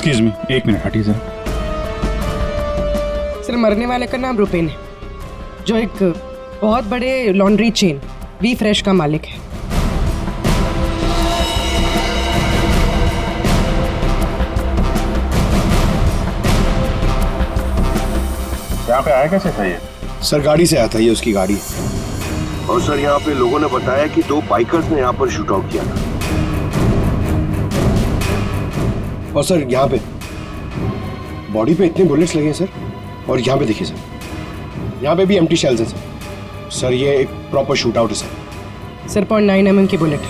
Excuse me, एक minute हटिए sir. Sir, मरने वाले का नाम रुपेन है, जो एक बहुत बड़े लॉन्ड्री चेन वी फ्रेश का मालिक है। यहाँ पे आया कैसे था ये? सर गाड़ी से आया था, ये उसकी गाड़ी। और सर यहाँ पे लोगों ने बताया कि 2 बाइकर्स ने यहाँ पर शूट आउट किया था। और सर यहाँ पे बॉडी पे इतने बुलेट्स लगे हैं सर, और यहाँ पे देखिए सर, यहाँ पे भी एम्प्टी शेल्स हैं सर। सर ये एक प्रॉपर शूट आउट है सर। सर 0.9 mm की बुलेट है।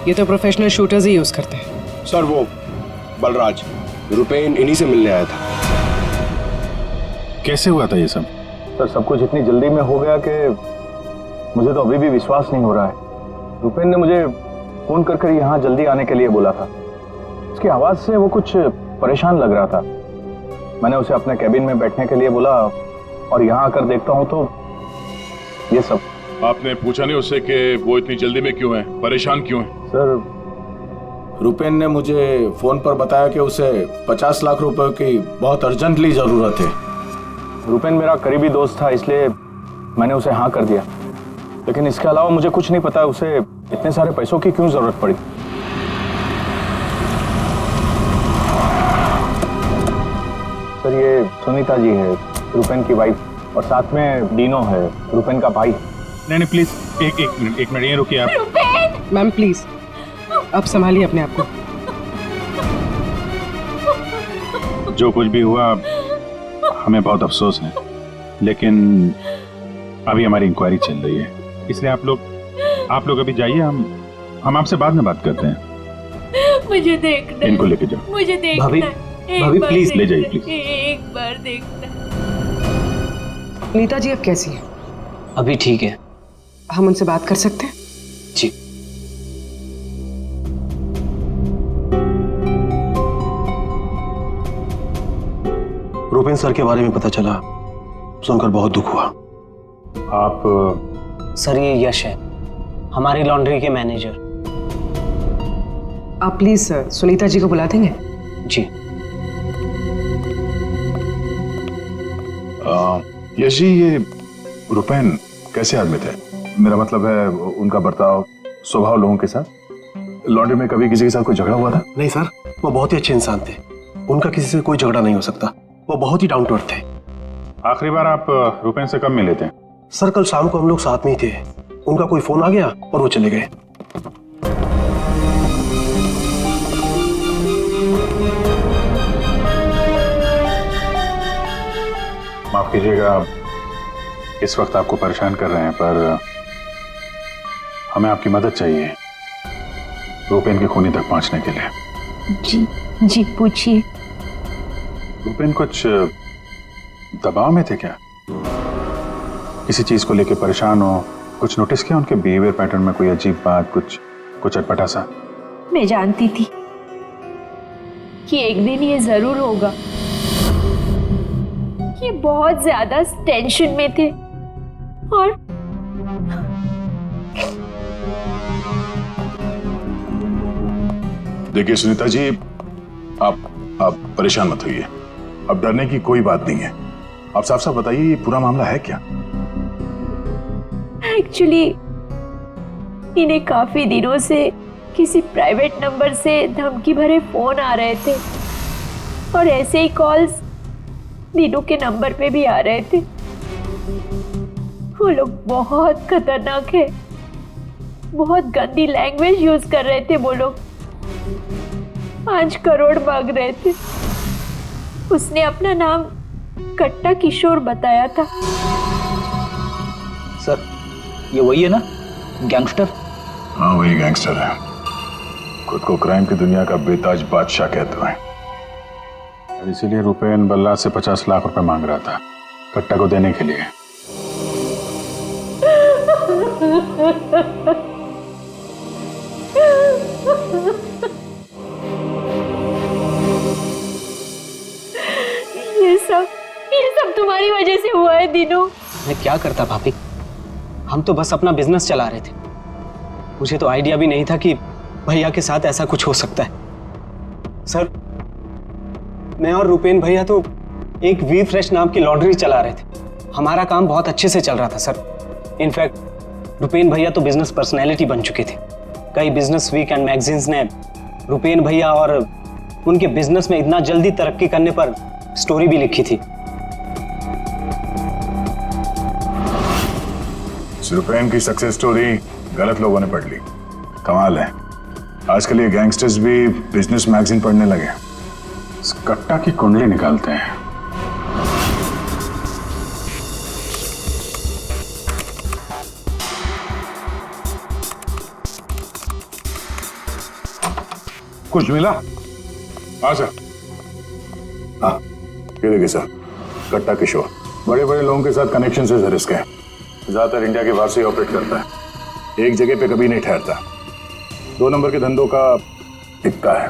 ये तो प्रोफेशनल शूटर्स ही यूज करते हैं। सर वो बलराज रुपेन इन्हीं से मिलने आया था। कैसे हुआ था ये सब? सर सब कुछ इतनी जल्दी में हो गया कि मुझे तो अभी भी विश्वास नहीं हो रहा है। रुपेन ने मुझे फोन कर यहाँ जल्दी आने के लिए बोला था। उसकी आवाज से वो कुछ परेशान लग रहा था। मैंने उसे अपने कैबिन में बैठने के लिए बोला, और यहाँ आकर देखता हूँ तो ये सब। आपने पूछा नहीं उससे कि वो इतनी जल्दी में क्यों है, परेशान क्यों है? सर रुपेन ने मुझे फोन पर बताया कि उसे 50 लाख रुपए की बहुत अर्जेंटली जरूरत है। रुपेन मेरा करीबी दोस्त था, इसलिए मैंने उसे हाँ कर दिया। लेकिन इसके अलावा मुझे कुछ नहीं पता उसे इतने सारे पैसों की क्यों जरूरत पड़ी। सर ये सुनीता जी है, रुपेन की वाइफ, और साथ में डीनो है, रुपेन का भाई। नहीं प्लीज, एक मिनट ये रुकिए आप। मैम प्लीज, अब संभालिए अपने आप को। जो कुछ भी हुआ हमें बहुत अफसोस है, लेकिन अभी हमारी इंक्वायरी चल रही है, इसलिए आप लोग अभी जाइए, हम आपसे बाद में बात करते हैं। मुझे देखना, इनको लेके जाओ। मुझे देखना। भाभी प्लीज ले जाइए प्लीज। एक बार देखना। नीता जी अब कैसी है? अभी ठीक है। हम उनसे बात कर सकते हैं? जी। रुपेन सर के बारे में पता चला, सुनकर बहुत दुख हुआ। आप सर ये यश है, हमारी लॉन्ड्री के मैनेजर। आप प्लीज सुनीता जी को बुला देंगे? जी। यश जी, ये रुपेन कैसे आदमी थे? मेरा मतलब है उनका बर्ताव, स्वभाव लोगों के साथ। लॉन्ड्री में कभी किसी के साथ कोई झगड़ा हुआ था? नहीं सर, वो बहुत ही अच्छे इंसान थे, उनका किसी से कोई झगड़ा नहीं हो सकता। वो बहुत ही डाउन टू अर्थ थे। आखिरी बार आप रुपेन से कब मिले थे? सर कल शाम को हम लोग साथ में ही थे, उनका कोई फोन आ गया और वो चले गए। माफ कीजिएगा, इस वक्त आपको परेशान कर रहे हैं, पर हमें आपकी मदद चाहिए रुपेन के खूनी तक पहुंचने के लिए। जी पूछिए। रुपेन कुछ दबाव में थे क्या? किसी चीज को लेकर परेशान हो? कुछ नोटिस किया उनके बिहेवियर पैटर्न में? कोई अजीब बात, कुछ अटपटा सा? मैं जानती थी कि एक दिन ये जरूर होगा। ये बहुत ज्यादा टेंशन में थे, और देखिए सुनीता जी, आप परेशान मत होइए। अब डरने की कोई बात नहीं है। आप साफ साफ बताइए, ये पूरा मामला है क्या? एक्चुअली इन्हें काफी दिनों से किसी प्राइवेट नंबर से धमकी भरे फोन आ रहे थे, और ऐसे ही कॉल्स दीनू के नंबर पे भी आ रहे थे। वो लोग बहुत खतरनाक है, बहुत गंदी लैंग्वेज यूज कर रहे थे। वो लोग 5 करोड़ मांग रहे थे। उसने अपना नाम कट्टा किशोर बताया था। सर ये वही है ना, गैंगस्टर? हाँ वही गैंगस्टर है, खुद को क्राइम की दुनिया का बेताज बादशाह कहते हैं। इसीलिए रुपेन बल्ला से 50 लाख रुपए मांग रहा था कट्टा को देने के लिए। ये सब तुम्हारी वजह से हुआ है दीनू। मैं क्या करता भाभी, हम तो बस अपना बिजनेस चला रहे थे। मुझे तो आइडिया भी नहीं था कि भैया के साथ ऐसा कुछ हो सकता है। सर, मैं और रुपेन भैया तो एक वी फ्रेश नाम की लॉन्ड्री चला रहे थे। हमारा काम बहुत अच्छे से चल रहा था सर। इनफैक्ट रुपेन भैया तो बिजनेस पर्सनैलिटी बन चुके थे। कई बिजनेस वीक एंड मैगजीन्स ने रुपेन भैया और उनके बिजनेस में इतना जल्दी तरक्की करने पर स्टोरी भी लिखी थी। रुपेन की सक्सेस स्टोरी गलत लोगों ने पढ़ ली। कमाल है, आजकल ये गैंगस्टर्स भी बिजनेस मैगजीन पढ़ने लगे। इस कट्टा की कुंडली निकालते हैं। कुछ मिला? हाँ सर। हाँ, ये देखिए सर, कट्टा किशोर बड़े बड़े लोगों के साथ कनेक्शन से सर इसके। ज्यादातर इंडिया के बाहर से ऑपरेट करता है, एक जगह पे कभी नहीं ठहरता। 2 नंबर के धंधों का टिक्का है।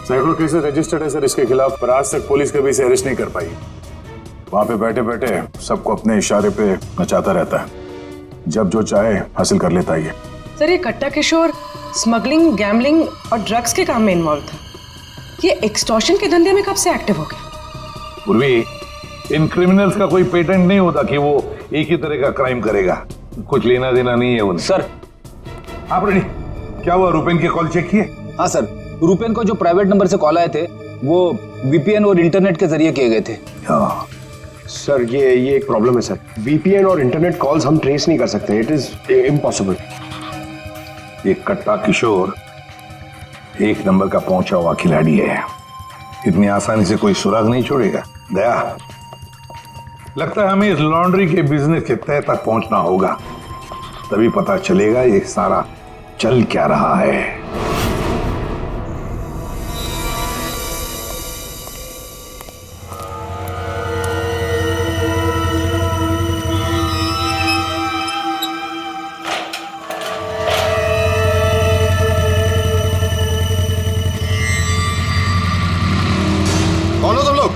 सैकड़ों केसेस रजिस्टर्ड है सर इसके खिलाफ, पर आज तक पुलिस कभी इसे अरेस्ट नहीं कर पाई। वहां पे बैठे बैठे सबको अपने इशारे पे नचाता रहता है, जब जो चाहे हासिल कर लेता है। सर ये कट्टा किशोर स्मगलिंग, गैम्बलिंग और ड्रग्स के काम में इन्वॉल्व था। ये एक्सटॉर्शन के धंधे में कब से एक्टिव हो गया? पूर्वी, इन क्रिमिनल्स का कोई पेटेंट नहीं होता कि वो एक ही तरह का क्राइम करेगा। कुछ लेना देना नहीं है उन्हें। सर, आप रेडी? क्या हुआ, रुपेन के कॉल चेक किए? हाँ सर, रुपेन को जो प्राइवेट नंबर से कॉल आए थे वो वीपीएन और इंटरनेट के जरिए किए गए थे। हाँ सर, ये एक प्रॉब्लम है सर। वीपीएन और इंटरनेट कॉल्स हम ट्रेस नहीं कर सकते। It is impossible. ये कट्टा किशोर 1 नंबर का पहुंचा हुआ खिलाड़ी है। इतनी आसानी से कोई सुराग नहीं छोड़ेगा। दया, लगता है हमें इस लॉन्ड्री के बिजनेस के तह तक पहुंचना होगा, तभी पता चलेगा ये सारा चल क्या रहा है। कौन हो तुम लोग?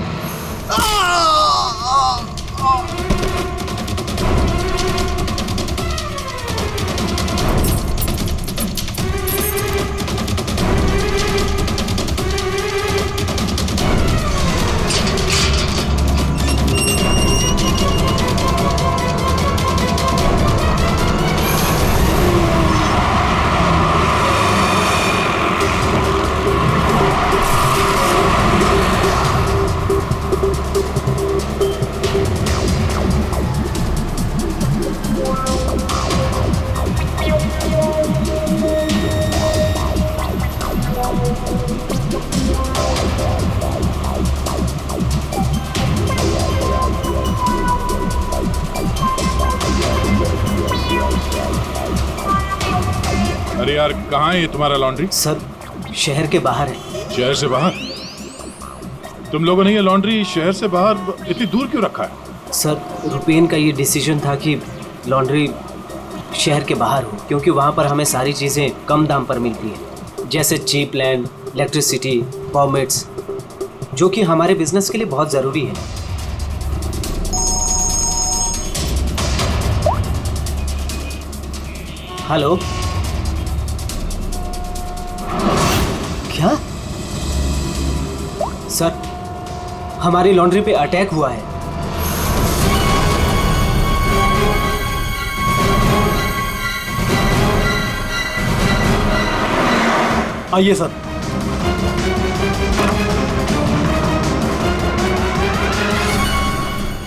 अरे यार, कहाँ है ये तुम्हारा लॉन्ड्री? सर, शहर के बाहर है। शहर से बाहर? तुम लोगों ने ये लॉन्ड्री शहर से बाहर इतनी दूर क्यों रखा है? सर, रुपेन का ये डिसीजन था कि लॉन्ड्री शहर के बाहर हो, क्योंकि वहाँ पर हमें सारी चीज़ें कम दाम पर मिलती हैं, जैसे चीप लैंड, इलेक्ट्रिसिटी, परमिट्स, जो कि हमारे बिजनेस के लिए बहुत ज़रूरी है। हेलो, क्या? सर, हमारी लॉन्ड्री पे अटैक हुआ है। आइए सर।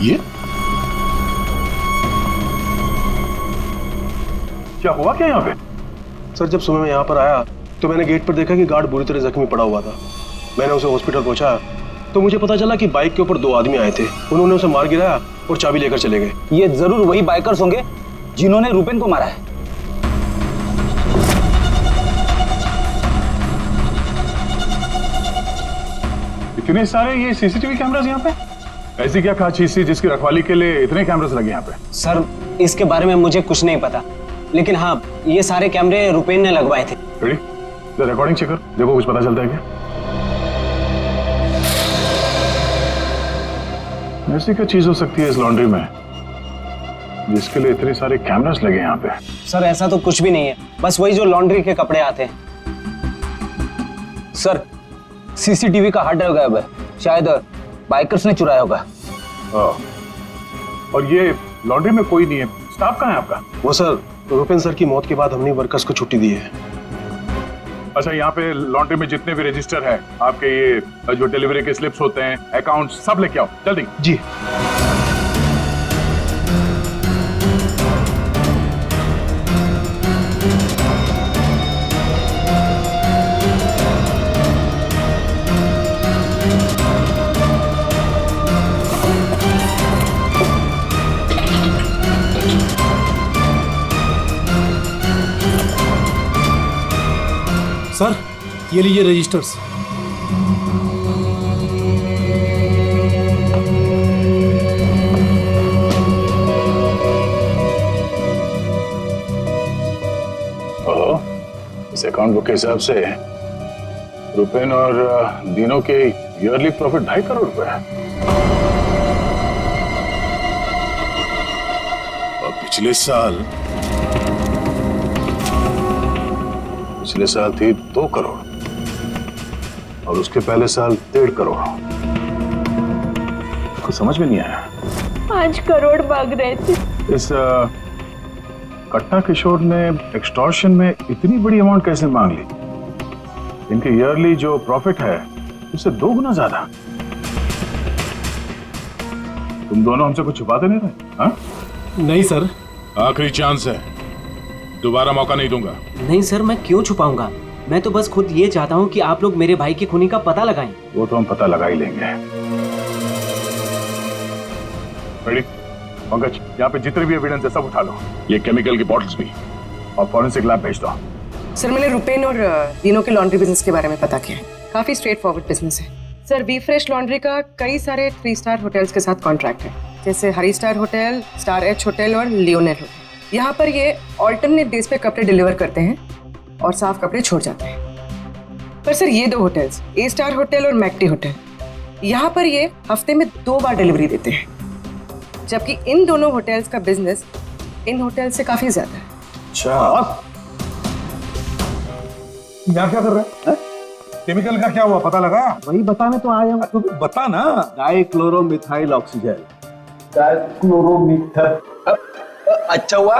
ये क्या हुआ क्या यहाँ पे? सर, जब सुबह मैं यहाँ पर आया तो मैंने गेट पर देखा कि गार्ड बुरी तरह जख्मी पड़ा हुआ था। मैंने उसे हॉस्पिटल पहुंचाया तो मुझे पता चला कि बाइक के ऊपर 2 आदमी आए थे। उन्होंने उसे मार गिराया और चाबी लेकर चले गए। ये जरूर वही बाइकर्स होंगे जिन्होंने रुपेन को मारा है। इतने सारे ये सीसीटीवी कैमरास यहाँ पे? ऐसी क्या खास चीज थी जिसकी रखवाली के लिए इतने कैमरास लगे यहाँ पे? सर, इसके बारे में मुझे कुछ नहीं पता, लेकिन हाँ, ये सारे कैमरे रुपेन ने लगवाए थे। रेडी? रिकॉर्डिंग चेक कर, देखो कुछ पता चलता है क्या? ऐसी क्या चीज हो सकती है इस लॉन्ड्री में जिसके लिए इतने सारे कैमरास लगे यहाँ पे? सर, ऐसा तो कुछ भी नहीं है, बस वही जो लॉन्ड्री के कपड़े आते हैं। सर, सीसीटीवी का हार्ड ड्राइव गायब है, शायद बाइकर्स ने चुराया होगा। और ये लॉन्ड्री में कोई नहीं है, स्टाफ कहाँ है आपका? वो सर, रुपेन सर की मौत के बाद हमने वर्कर्स को छुट्टी दी है। अच्छा, यहाँ पे लॉन्ड्री में जितने भी रजिस्टर है आपके, ये जो डिलीवरी के स्लिप्स होते हैं, अकाउंट, सब लेके आओ जल्दी। जी। सर, ये लीजिए रजिस्टर्स। इस अकाउंट बुक के हिसाब से रुपेन और दिनों के ईयरली प्रॉफिट 2.5 करोड़ रुपए है। और पिछले साल थी 2 करोड़ और उसके पहले साल 1.5 करोड़। कुछ समझ में नहीं आया। 5 करोड़ मांग रहे थे। इस कट्टा किशोर ने एक्सटॉर्शन में इतनी बड़ी अमाउंट कैसे मांग ली? इनके ईयरली जो प्रॉफिट है उससे 2 गुना ज्यादा। तुम दोनों हमसे कुछ छुपाते नहीं रहे? हाँ? नहीं सर। आखिरी चांस है, दोबारा मौका नहीं दूंगा। नहीं सर, मैं क्यों छुपाऊंगा? मैं तो बस खुद ये चाहता हूँ कि आप लोग मेरे भाई की खूनी का पता लगाएं। वो तो हम पता लगा ही लेंगे। रेडी? पंकज, यहाँ पे जितने भी एविडेंस है सब उठा लो, ये केमिकल की बॉटल्स भी, और फॉरेंसिक लैब भेज दो। सर, मैंने रुपेन और दिनों के लॉन्ड्री बिजनेस के बारे में पता किया है। काफी स्ट्रेट फॉरवर्ड बिजनेस है सर। वी फ्रेश लॉन्ड्री का कई सारे 3 स्टार होटल्स के साथ कॉन्ट्रैक्ट है, जैसे Hari star hotel, star H hotel और लियोनेल होटल। यहाँ पर ये ऑल्टरनेट डेज पे कपड़े डिलीवर करते हैं और साफ कपड़े छोड़ जाते हैं। पर सर, ये 2 होटल्स, ए स्टार होटल और मैक्टी होटल, यहाँ पर ये हफ्ते में 2 बार डिलीवरी देते हैं, जबकि इन दोनों होटल्स का बिजनेस इन होटल से काफी ज्यादा है। अच्छा, यहाँ क्या कर रहे हैं? केमिकल का क्या हुआ, पता लगा? वही बताने तो आया हूँ। तो बता ना। डाइक्लोरोमिथाइल ऑक्सीजन। अच्छा हुआ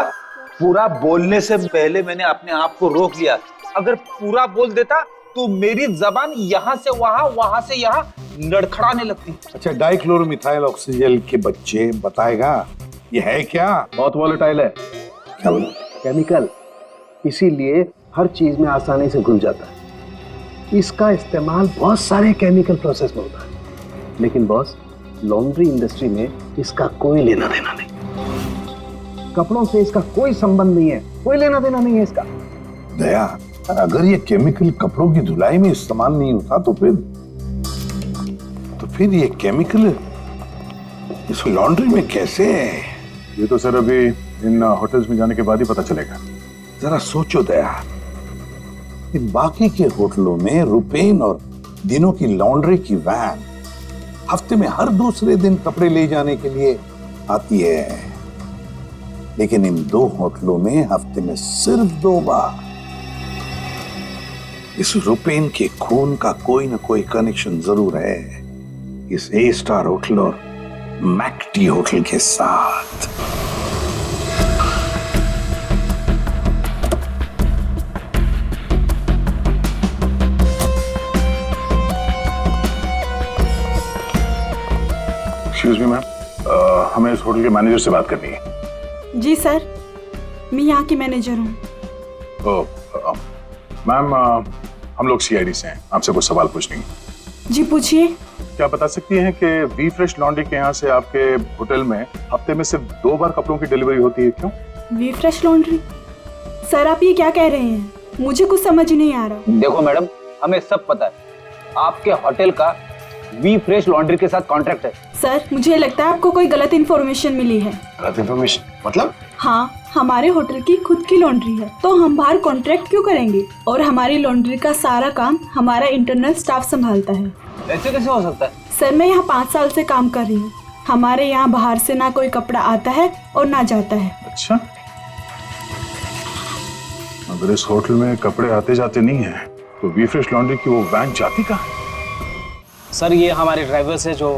पूरा बोलने से पहले मैंने अपने आप को रोक लिया। अगर पूरा बोल देता तो मेरी जबान यहाँ से वहां, वहां से यहाँ लड़खड़ाने लगती। अच्छा, डाइक्लोरोमिथाइल ऑक्सीजन के बच्चे बताएगा ये है क्या? बहुत वॉलेटाइल है। क्या बोला? केमिकल, इसीलिए हर चीज में आसानी से घुल जाता है। इसका इस्तेमाल बहुत सारे केमिकल प्रोसेस में होता है, लेकिन बॉस, लॉन्ड्री इंडस्ट्री में इसका कोई लेना देना नहीं। कपड़ों से इसका कोई संबंध नहीं है, कोई लेना देना नहीं है इसका। दया, अगर ये केमिकल कपड़ों की धुलाई में इस्तेमाल नहीं होता तो फिर ये केमिकल इस लॉन्ड्री में कैसे? ये तो सर अभी इन होटल्स में जाने के बाद ही पता चलेगा। जरा सोचो दया, इन बाकी के होटलों में रुपेन और दिनों की लॉन्ड्री की वैन हफ्ते में हर दूसरे दिन कपड़े ले जाने के लिए आती है, लेकिन इन 2 होटलों में हफ्ते में सिर्फ 2 बार। इस रुपेन के खून का कोई ना कोई कनेक्शन जरूर है इस ए स्टार होटल और मैक्टी होटल के साथ। एक्सक्यूज मी मैम, हमें इस होटल के मैनेजर से बात करनी है। जी सर, मैं यहाँ की मैनेजर हूँ। मैम, हम लोग सीआईडी से हैं, आपसे कुछ सवाल पूछने हैं। जी पूछिए। क्या बता सकती हैं कि वी फ्रेश लॉन्ड्री के यहाँ से आपके होटल में हफ्ते में सिर्फ 2 बार कपड़ों की डिलीवरी होती है, क्यों? We fresh laundry? सर, आप ये क्या कह रहे हैं? मुझे कुछ समझ नहीं आ रहा। देखो मैडम, हमें सब पता है, आपके होटल का वी फ्रेश लॉन्ड्री के साथ कॉन्ट्रैक्ट है। सर, मुझे लगता है आपको कोई गलत इन्फॉर्मेशन मिली है। गलत इन्फॉर्मेशन मतलब? हाँ, हमारे होटल की खुद की लॉन्ड्री है, तो हम बाहर कॉन्ट्रैक्ट क्यों करेंगे? और हमारी लॉन्ड्री का सारा काम हमारा इंटरनल स्टाफ संभालता है। ऐसे कैसे हो सकता है? सर, मैं यहाँ 5 साल से काम कर रही हूँ। हमारे यहाँ बाहर से ना कोई कपड़ा आता है और ना जाता है। अच्छा, अगर इस होटल में कपड़े आते जाते नहीं है तो वी फ्रेश लॉन्ड्री की वो वैन जाती कहाँ है? सर ये हमारे ड्राइवर्स है जो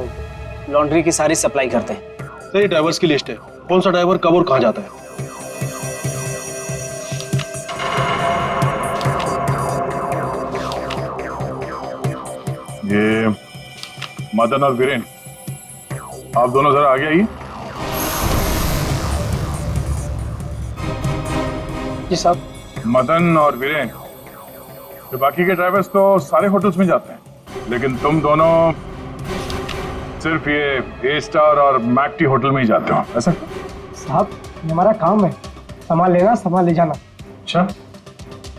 लॉन्ड्री की सारी सप्लाई करते हैं। सर ये ड्राइवर्स की लिस्ट है, कौन सा ड्राइवर कब और कहाँ जाता है। ये मदन और वीरेन, आप दोनों जरा आगे आइए। जी साहब। मदन और वीरेन, ये बाकी के ड्राइवर्स तो सारे होटल्स में जाते हैं, लेकिन तुम दोनों सिर्फ ये ए स्टार और मैकटी होटल में ही जाते हो, ऐसा? साहब हमारा काम है, सामान लेना सामान ले जाना। अच्छा,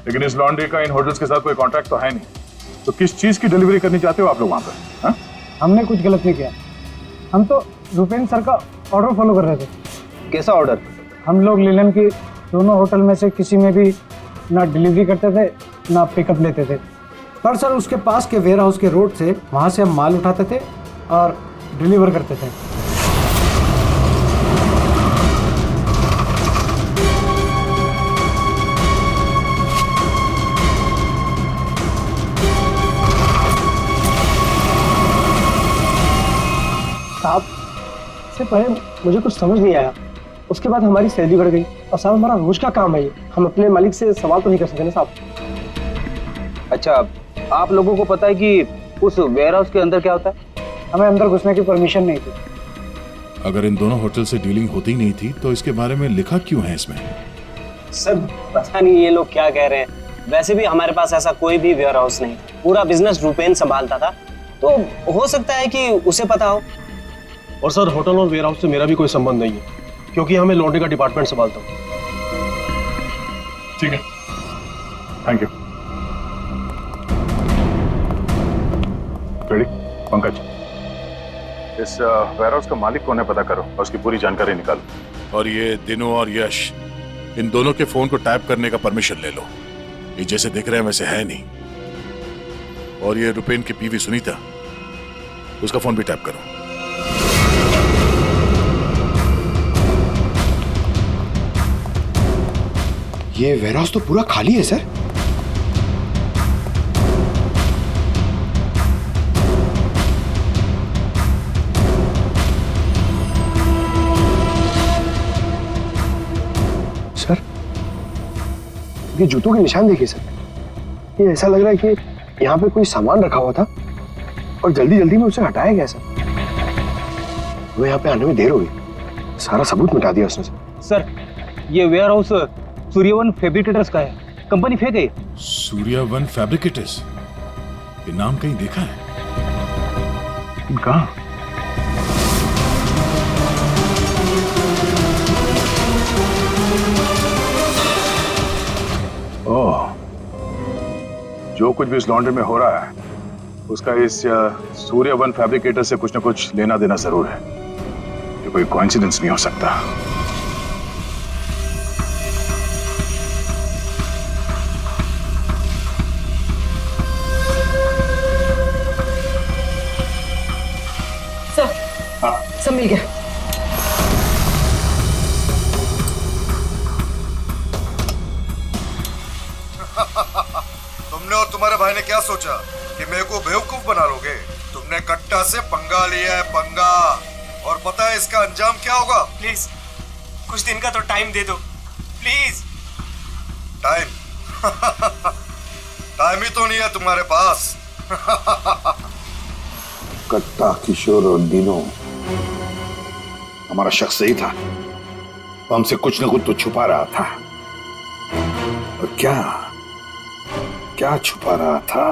लेकिन इस लॉन्ड्री का इन होटल्स के साथ कोई कॉन्ट्रैक्ट तो है नहीं, तो किस चीज की डिलीवरी करनी चाहते हो आप लोग वहां पर? हाँ? हमने कुछ गलत नहीं किया, हम तो रुपेन सर का ऑर्डर फॉलो कर रहे थे। कैसा ऑर्डर? हम लोग लीलन की दोनों होटल में से किसी में भी ना डिलीवरी करते थे ना पिकअप लेते थे, पर सर उसके पास के वेयर हाउस के रोड से वहाँ से हम माल उठाते थे और डिलीवर करते थे। साहब इससे पहले मुझे कुछ समझ नहीं आया, उसके बाद हमारी सैलरी बढ़ गई और साहब हमारा रोज का काम है ये, हम अपने मालिक से सवाल तो नहीं कर सकते ना साहब। अच्छा, आप लोगों को पता है कि उस वेयर हाउस के अंदर क्या होता है? हमें अंदर घुसने की परमिशन नहीं थी। अगर इन दोनों होटल से डीलिंग होती नहीं थी तो इसके बारे में लिखा क्यों है इसमें? सर पता नहीं ये लोग क्या कह रहे हैं, वैसे भी हमारे पास ऐसा कोई भी वेयर हाउस नहीं, पूरा बिजनेस रुपेन संभालता था, तो हो सकता है कि उसे पता हो। और सर होटल और वेयर हाउस से मेरा भी कोई संबंध नहीं है, क्योंकि हमें लॉन्ड्री का डिपार्टमेंट संभालता हूँ। ठीक है, थैंक यू। रेडी? पंकज, इस वेयर हाउस का मालिक कौन है पता करो और उसकी पूरी जानकारी निकालो। और ये दिनू और यश, इन दोनों के फोन को टैप करने का परमिशन ले लो, ये जैसे दिख रहे हैं वैसे है नहीं। और ये रुपेन की बीवी सुनीता, उसका फोन भी टैप करो। ये वेयर हाउस तो पूरा खाली है सर। सर ये जूतों के निशान देखिए सर, ये ऐसा लग रहा है कि यहाँ पे कोई सामान रखा हुआ था और जल्दी जल्दी में उसे हटाया गया सर। वो यहाँ पे आने में देर हो गई, सारा सबूत मिटा दिया उसने सर ये वेयर हाउस सूर्यवन फैब्रिकेटर्स का है, कंपनी फेक है। सूर्यवन फैब्रिकेटर्स, ये नाम कहीं देखा है? कहाँ? ओह, जो कुछ भी इस लॉन्ड्री में हो रहा है उसका इस सूर्यवन फैब्रिकेटर से कुछ ना कुछ लेना देना जरूर है। ये कोई कोइंसिडेंस नहीं हो सकता। सब मिल गया। तुमने और तुम्हारे भाई ने क्या सोचा कि मेरे को बेवकूफ बना लोगे? तुमने कट्टा से पंगा लिया है, पंगा। और पता है इसका अंजाम क्या होगा? प्लीज कुछ दिन का तो टाइम दे दो प्लीज। टाइम? टाइम ही तो नहीं है तुम्हारे पास। कट्टा, किशोर और दिनों, हमारा शख्स सही था, वो हमसे कुछ न कुछ तो छुपा रहा था। और क्या क्या छुपा रहा था?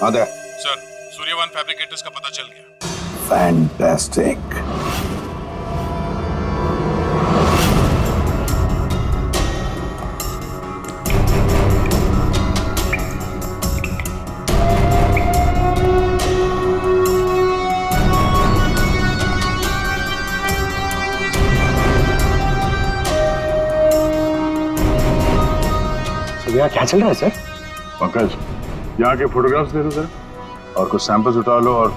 आदे सर, सूर्यवन फैब्रिकेटर्स का पता चल गया। फैंटास्टिक। यहाँ क्या चल रहा है सर? पंकज, यहाँ के फोटोग्राफ्स दे दो सर, और कुछ सैंपल्स उठा लो और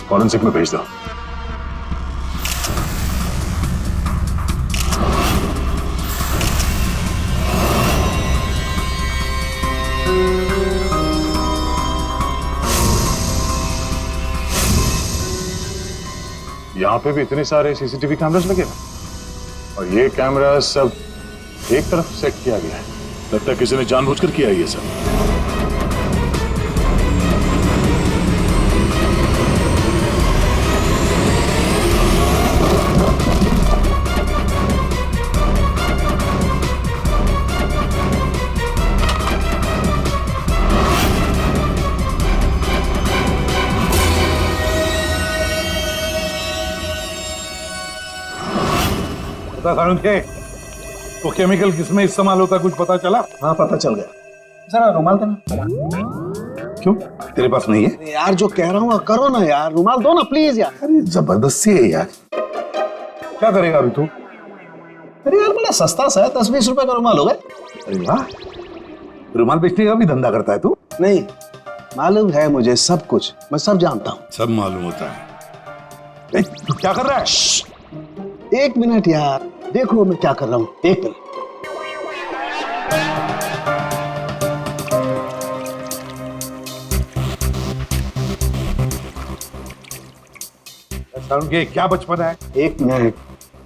फॉरेंसिक में भेज दो। यहाँ पे भी इतने सारे सीसीटीवी कैमरास लगे हैं और ये कैमरा सब एक तरफ सेट किया गया है। लगता है किसी ने जानबूझकर किया है ये सब। पता था उनके वो केमिकल किसमें इस्तेमाल होता कुछ पता चला? हाँ पता चल गया। जरा रुमाल देना। क्यों तेरे पास नहीं है? यार जो कह रहा हूँ करो ना यार, रुमाल दो ना प्लीज यार। अरे जबरदस्ती है यार। क्या करेगा अभी तू? अरे यार बड़ा सस्ता सा है, 10-20 रुपए का रुमाल होगा। अरे वाह, रुमाल बेचने का भी धंधा करता है तू? नहीं, मालूम है मुझे सब कुछ, मैं सब जानता हूँ। सब मालूम होता है। तू क्या कर रहा है? 1 मिनट यार, देखो मैं क्या कर रहा हूँ। 1 मिनट। के क्या बचपन है? 1 मिनट,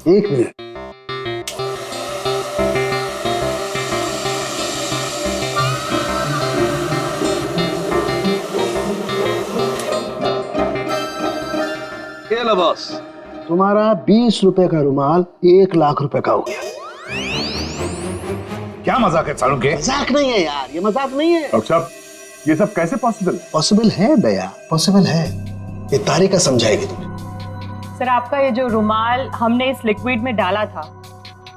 1 मिनट। ये लो बॉस, तुम्हारा 20 रुपए का रुमाल 1 लाख रुपए का हो गया। क्या मजाक है सालू के? मजाक नहीं है यार, ये मजाक नहीं है। डॉक्टर साहब ये सब कैसे पॉसिबल है? पॉसिबल है भैया, पॉसिबल है। ये तारिका समझाएगी तुम्हें। सर आपका ये जो रुमाल हमने इस लिक्विड में डाला था,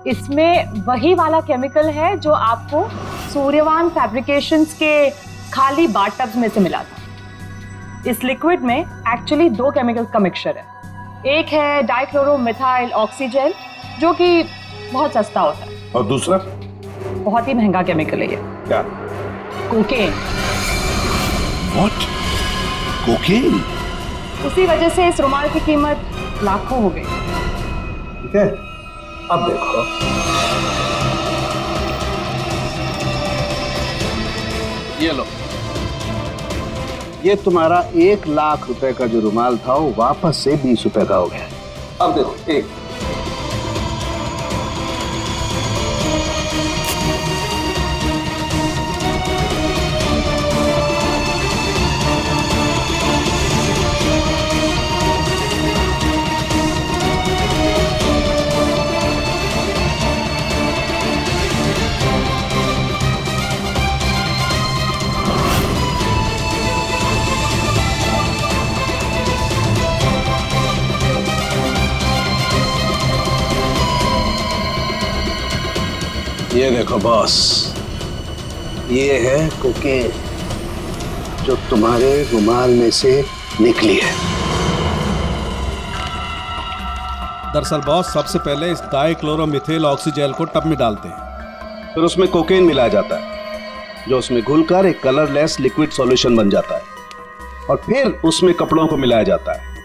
इसमें वही वाला केमिकल है जो आपको सूर्यवान फैब्रिकेशंस के खाली बाथटब्स में से मिला था। इस लिक्विड में एक्चुअली 2 केमिकल्स का मिक्सचर है। एक है डाइक्लोरोमिथाइल ऑक्सीजेल जो कि बहुत सस्ता होता है, और दूसरा बहुत ही महंगा केमिकल है ये। क्या? कोकेन। व्हाट? कोकेन? उसी वजह से इस रुमाल की कीमत लाखों हो गई। ठीक है, अब देखो। ये लो, ये तुम्हारा 1 लाख रुपए का जो रुमाल था वो वापस से 20 रुपए का हो गया। अब देखो, एक ये देखो बॉस, ये है कोकेन जो तुम्हारे रुमाल में से निकली है। दरअसल बॉस, सबसे पहले इस डाइक्लोरोमिथाइल ऑक्सीजेल को टब में डालते हैं, फिर उसमें कोकेन मिलाया जाता है जो उसमें घुलकर एक कलरलेस लिक्विड सॉल्यूशन बन जाता है, और फिर उसमें कपड़ों को मिलाया जाता है।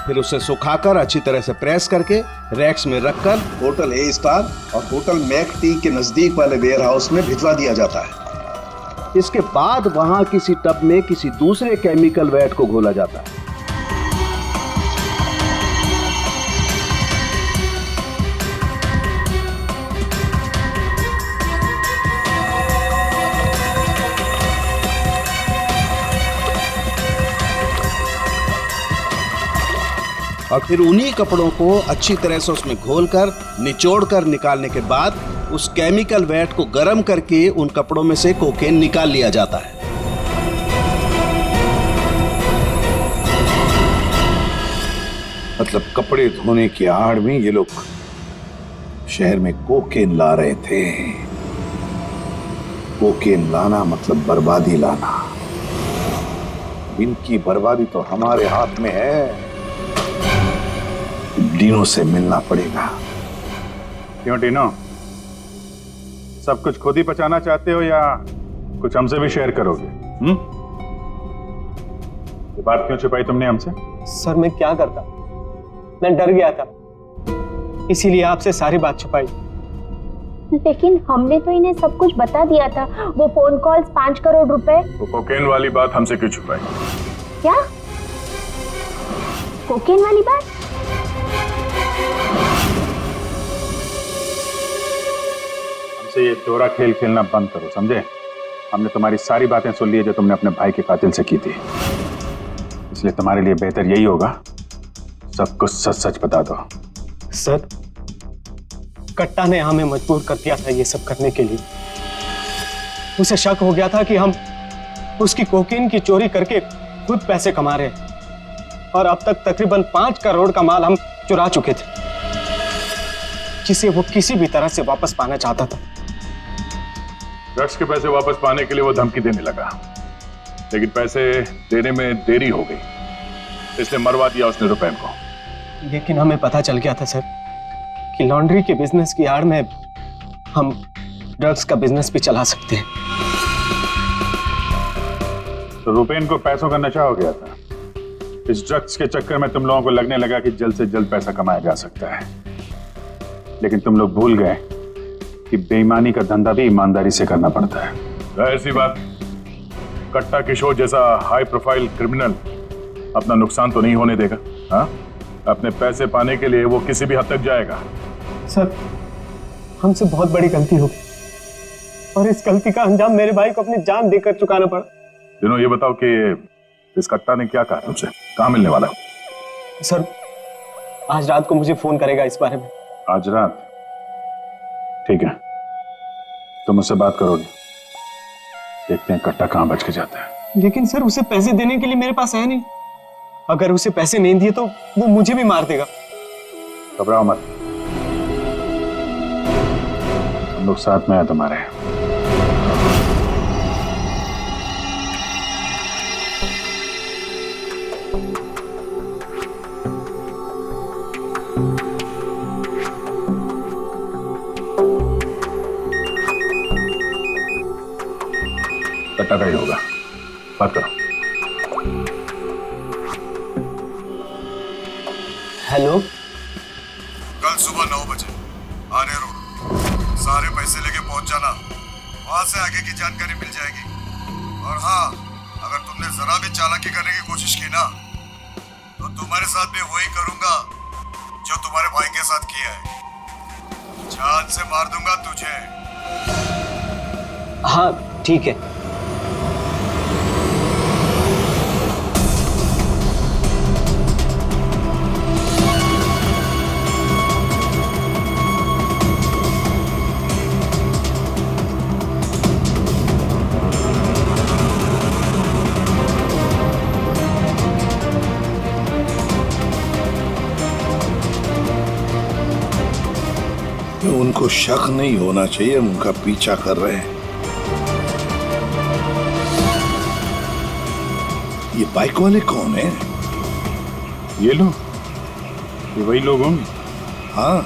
फिर उसे सुखाकर अच्छी तरह से प्रेस करके रैक्स में रखकर होटल ए स्टार और होटल मैक टी के नजदीक वाले वेयर हाउस में भिजवा दिया जाता है। इसके बाद वहां किसी टब में किसी दूसरे केमिकल वैट को घोला जाता है। और फिर उन्हीं कपड़ों को अच्छी तरह से उसमें घोलकर निचोड़कर निकालने के बाद उस केमिकल वैट को गर्म करके उन कपड़ों में से कोकेन निकाल लिया जाता है। मतलब कपड़े धोने की आड़ में ये लोग शहर में कोकेन ला रहे थे। कोकेन लाना मतलब बर्बादी लाना। इनकी बर्बादी तो हमारे हाथ में है। डीनो से मिलना पड़ेगा। क्यों डीनो, सब कुछ खुद ही पचाना चाहते हो या कुछ हमसे भी शेयर करोगे? ये बात क्यों छुपाई तुमने हमसे? सर मैं क्या करता, मैं डर गया था, इसीलिए आपसे सारी बात छुपाई। लेकिन हमने तो इन्हें सब कुछ बता दिया था, वो फोन कॉल्स, 5 करोड़ रुपए। वो कोकेन वाली बात हमसे क्यों छुपाई? क्या कोकेन वाली बात? हमसे ये दोहरा खेल खेलना बंद करो, समझे? हमने तुम्हारी सारी बातें सुन ली है जो तुमने अपने भाई के कातिल से की थी, इसलिए तुम्हारे लिए बेहतर यही होगा सब कुछ सच सच बता दो। सर, कट्टा ने हमें मजबूर कर दिया था ये सब करने के लिए। उसे शक हो गया था कि हम उसकी कोकीन की चोरी करके खुद पैसे कमा रहे हैं और अब तक तकरीबन 5 करोड़ का माल हम चुरा चुके थे, जिसे वो किसी भी तरह से वापस पाना चाहता था। ड्रग्स के पैसे वापस पाने के लिए वो धमकी देने लगा, लेकिन पैसे देने में देरी हो गई, इसलिए मरवा दिया उसने रुपैन को। लेकिन हमें पता चल गया था सर कि लॉन्ड्री के बिजनेस की आड़ में हम ड्रग्स का बिजनेस भी चला सकते हैं। तो रुपैन को पैसों का नशा हो गया था। इस ड्रग्स के चक्कर में तुम लोगों को लगने लगा कि जल्द से जल्द पैसा कमाया जा सकता है, लेकिन तुम लोग भूल गए कि बेईमानी का धंधा भी ईमानदारी से करना पड़ता है। जाहिर सी बात, कट्टा किशोर जैसा हाई प्रोफाइल क्रिमिनल अपना नुकसान तो नहीं होने देगा। हाँ, अपने पैसे पाने के लिए वो किसी भी हद तक जाएगा। सर, हमसे बहुत बड़ी गलती हो गई और इस गलती का अंजाम मेरे भाई को अपनी जान देकर चुकाना पड़ा। दिनों, ये बताओ कि इस कट्टा ने क्या कहा तुमसे? कहाँ मिलने वाला? सर, आज रात को मुझे फोन करेगा इस बारे में। आज रात? ठीक है, तुम मुझसे बात करोगे, देखते हैं कट्टा कहाँ बच के जाता है। लेकिन सर, उसे पैसे देने के लिए मेरे पास है नहीं। अगर उसे पैसे नहीं दिए तो वो मुझे भी मार देगा। घबराओ मत, हम लोग साथ में हैं तुम्हारे। कट्टा का ही होगा, बात करो। हेलो, कल सुबह 9 बजे आने रोड, सारे पैसे लेके पहुंच जाना, वहां से आगे की जानकारी मिल जाएगी। और हाँ, अगर तुमने जरा भी चालाकी करने की कोशिश की ना, तो तुम्हारे साथ भी वही करूंगा जो तुम्हारे भाई के साथ किया है, जान से मार दूंगा तुझे। हाँ ठीक है। उनको शक नहीं होना चाहिए, उनका पीछा कर रहे हैं। ये बाइक वाले कौन है? ये लोग, ये वही लोग होंगे। हाँ,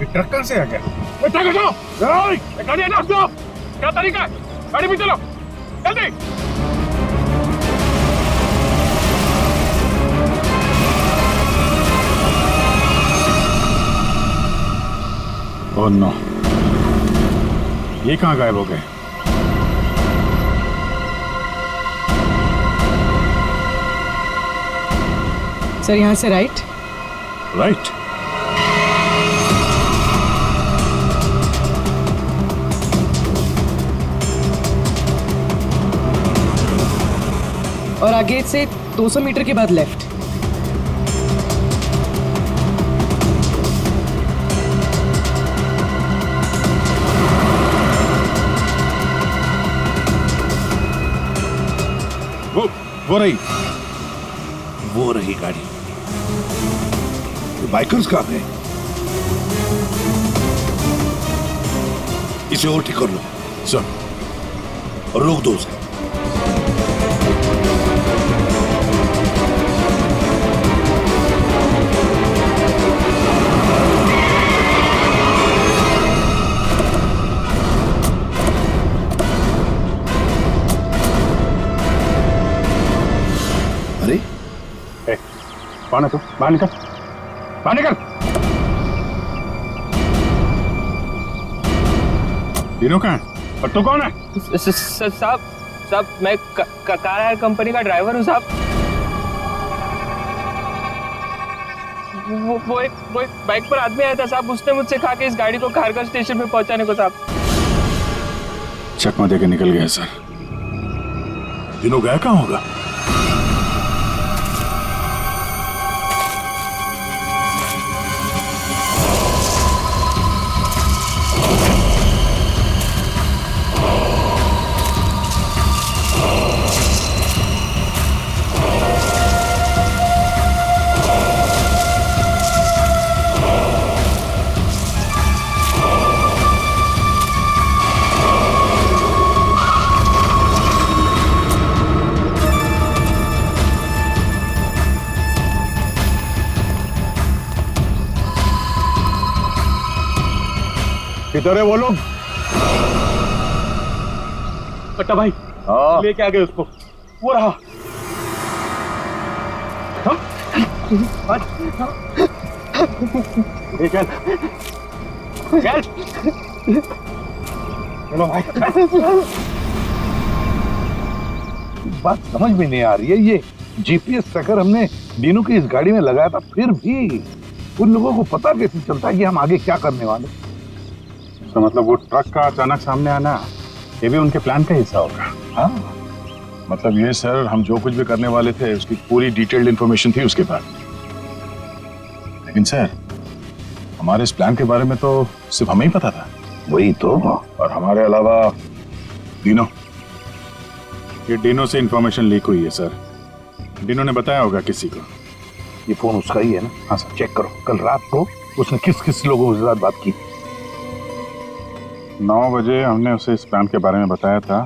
ट्रक कहाँ से आ गया? ट्रक हटाओ! गाड़ी हटाओ! क्या तरीका है? गाड़ी में चलो, जल्दी! ओह नो, ये कहाँ गायब हो गए? सर, यहाँ से राइट। राइट? और आगे से 200 मीटर के बाद लेफ्ट। वो रही वो रही गाड़ी। तो बाइकर्स कहाँ गए? इसे और ठीक कर लो सर और रोक दो उसे। अरे कौन है तू? बाहर निकल, बाहर निकल। तीनों कहाँ है और तू कौन है? साहब मैं कार हायर कंपनी का ड्राइवर हूँ साहब। वो एक बाइक पर आदमी आया था साहब, उसने मुझसे कहा कि इस गाड़ी को खारगर स्टेशन पे पहुंचाने को साहब। चकमा देके निकल गया सर। तीनों गया कहाँ होगा? किधर है वो लोग? कट्टा भाई लेके आ गए उसको, वो रहा। चल चलो भाई। बात समझ में नहीं आ रही है, ये जीपीएस ट्रैकर हमने दीनू की इस गाड़ी में लगाया था, फिर भी उन लोगों को पता कैसे चलता है कि हम आगे क्या करने वाले? तो मतलब वो ट्रक का अचानक सामने आना ये भी उनके प्लान का हिस्सा होगा? हाँ मतलब ये सर, हम जो कुछ भी करने वाले थे उसकी पूरी डिटेल्ड इंफॉर्मेशन थी उसके पास। लेकिन सर हमारे इस प्लान के बारे में तो सिर्फ हमें ही पता था। वही तो। और हमारे अलावा डिनो, ये डिनो से इंफॉर्मेशन लीक हुई है सर। डिनो ने बताया होगा किसी को। ये फोन उसका ही है ना? हाँ सर। चेक करो कल रात को उसने किस किस लोगों के साथ बात की। 9 बजे हमने उसे इस प्लान के बारे में बताया था।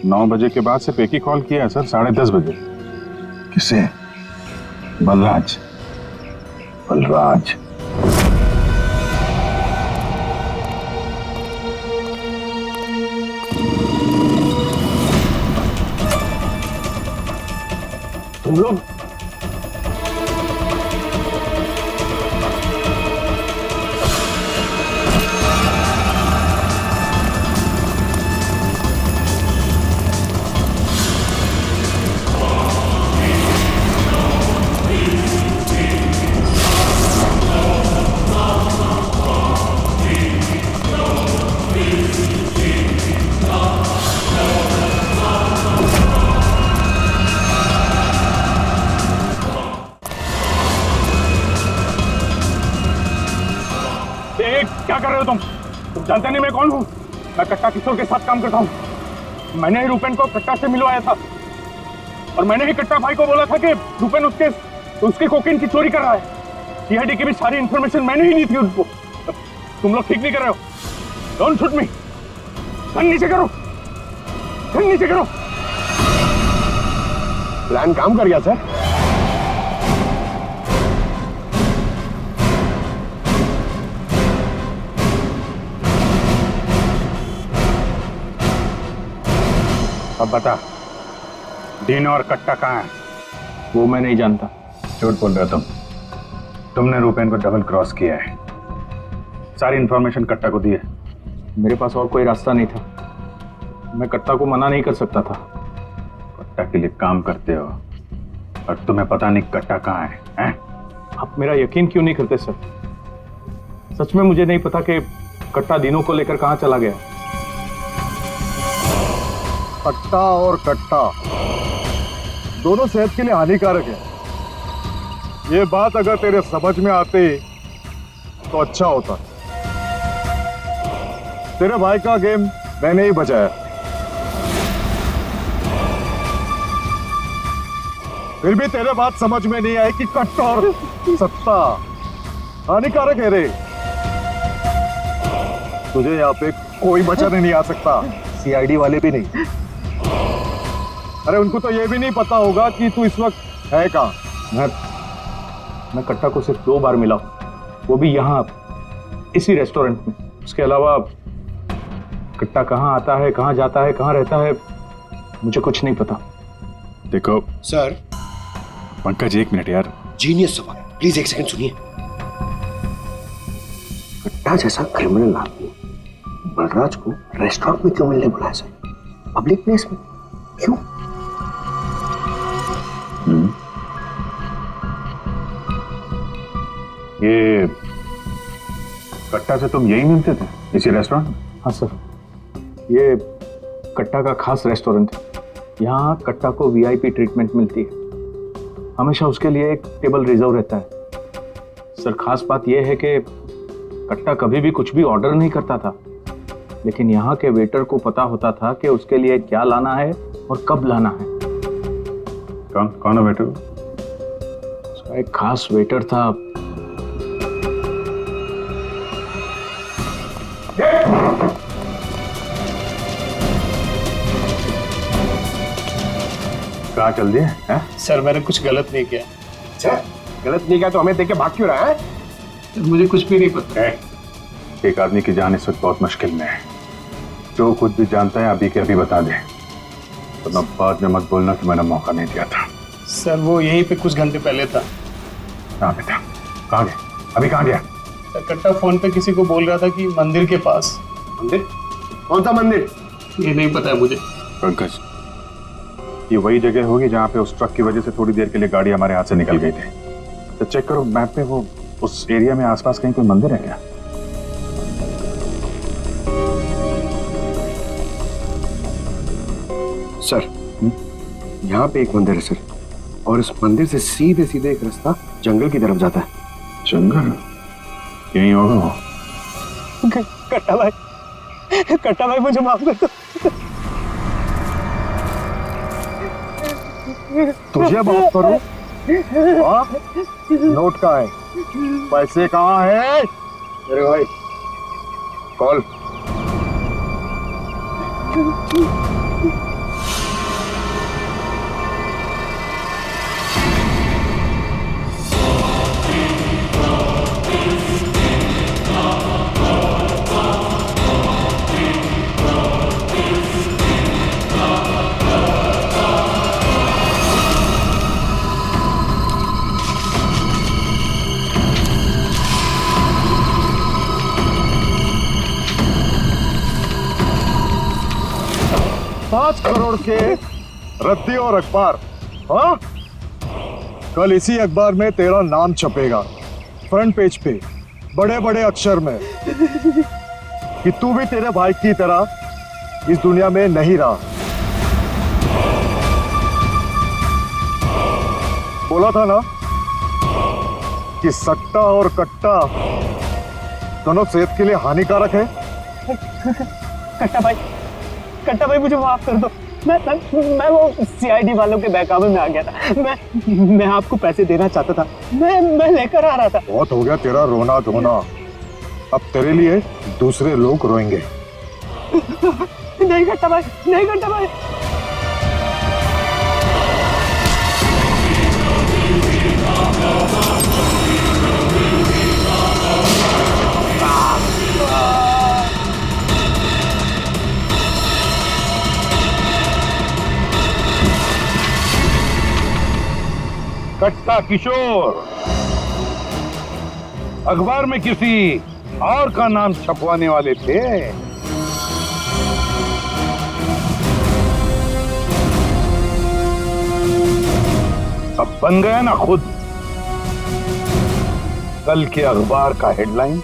9 बजे के बाद सिर्फ एक ही कॉल किया है सर, 10:30 बजे। किसे? बलराज। बलराज तुम लोग क्या कर रहे हो तुम जानते नहीं मैं कौन हूँ? मैं कट्टा किशोर के साथ काम करता हूँ। मैंने ही रूपेन को कट्टा से मिलवाया था और मैंने ही कट्टा भाई को बोला था कि रूपेन उसके कोकेन की चोरी कर रहा है। सीआईडी की भी सारी इंफॉर्मेशन मैंने ही दी थी उसको। तुम लोग ठीक नहीं कर रहे हो। Don't shoot me. गन नीचे करो, गन नीचे करो। प्लान काम कर गया सर। अब बता, डीनो और कट्टा कहाँ है? वो मैं नहीं जानता। झूठ बोल रहे हो तुम। तुमने रूपेन को डबल क्रॉस किया है, सारी इंफॉर्मेशन कट्टा को दी है। मेरे पास और कोई रास्ता नहीं था, मैं कट्टा को मना नहीं कर सकता था। कट्टा के लिए काम करते हो और तुम्हें पता नहीं कट्टा कहाँ है, हैं? आप मेरा यकीन क्यों नहीं करते सर? सच में मुझे नहीं पता कि कट्टा दिनों को लेकर कहाँ चला गया। कट्टा और कट्टा दोनों सेहत के लिए हानिकारक है। ये बात अगर तेरे समझ में आती तो अच्छा होता। तेरे भाई का गेम मैंने ही बचाया, फिर भी तेरे बात समझ में नहीं आई कि कट्टा और सत्ता हानिकारक है रे। तुझे यहाँ पे कोई बचाने नहीं आ सकता, सीआईडी वाले भी नहीं। अरे उनको तो ये भी नहीं पता होगा कि तू इस वक्त है कहाँ। मैं कट्टा को सिर्फ 2 बार मिला हूं, वो भी यहाँ इसी रेस्टोरेंट में। उसके अलावा कट्टा कहाँ आता है, कहाँ जाता है, कहाँ रहता है, मुझे कुछ नहीं पता। देखो सर। पंकज, 1 मिनट यार। जीनियस सवाल, प्लीज 1 सेकंड सुनिए। कट्टा जैसा क्रिमिनल आदमी बलराज को रेस्टोरेंट में क्यों मिलने बुलाया सर? पब्लिक प्लेस में क्यों? ये कट्टा से तुम यही मिलते थे, इसी रेस्टोरेंट? हाँ सर, ये कट्टा का खास रेस्टोरेंट है। यहाँ कट्टा को वीआईपी ट्रीटमेंट मिलती है। हमेशा उसके लिए एक टेबल रिजर्व रहता है। सर, खास बात यह है कि कट्टा कभी भी कुछ भी ऑर्डर नहीं करता था, लेकिन यहाँ के वेटर को पता होता था कि उसके लिए क्या लाना है और कब लाना है। कौन है वेटर? एक खास वेटर था। कहाँ चल दिए? सर मैंने कुछ गलत नहीं किया। अच्छा, गलत नहीं किया तो हमें देख के भाग क्यों रहा है? मुझे कुछ भी नहीं पता। एक आदमी की जान इस वक्त बहुत मुश्किल में है। जो कुछ भी जानता है अभी के अभी बता दे, वरना बाद में मत बोलना कि मैंने मौका नहीं दिया था। सर वो यहीं पे कुछ घंटे पहले था। कहाँ पे था? कहाँ गया? अभी कहाँ गया? सर कट्टा फोन पे किसी को बोल रहा था कि मंदिर के पास। मंदिर? कौन सा मंदिर? ये नहीं पता है मुझे। पंकज, ये वही जगह होगी जहाँ पे उस ट्रक की वजह से थोड़ी देर के लिए गाड़ी हमारे हाथ से निकल गई थी। तो चेक करो मैप पे, वो उस एरिया में आसपास कहीं कोई मंदिर है क्या? सर, यहाँ पे एक मंदिर है सर, और इस मंदिर से सीधे सीधे एक रास्ता जंगल की तरफ जाता है। जंगल? यही होगा वो। कट्टा भाई मुझे माफ कर दो। तुझे माफ करूं? नोट कहाँ है? पैसे कहाँ है? अरे भाई कॉल। $5 करोड़ के रद्दी और अखबार। हाँ, कल इसी अखबार में तेरा नाम छपेगा फ्रंट पेज पे बड़े बड़े अक्षर में कि तू भी तेरे भाई की तरह इस दुनिया में नहीं रहा। बोला था ना कि सट्टा और कट्टा दोनों सेहत के लिए हानिकारक है। कट्टा भाई मुझे माफ कर दो। मैं वो सीआईडी वालों के बहकावे में आ गया था। मैं आपको पैसे देना चाहता था। मैं लेकर आ रहा था। बहुत हो गया तेरा रोना धोना, अब तेरे लिए दूसरे लोग रोएंगे। नहीं कट्टा भाई, नहीं कट्टा भाई। कट्टा किशोर अखबार में किसी और का नाम छपवाने वाले थे। अब बन गया ना खुद। कल के अखबार का हेडलाइन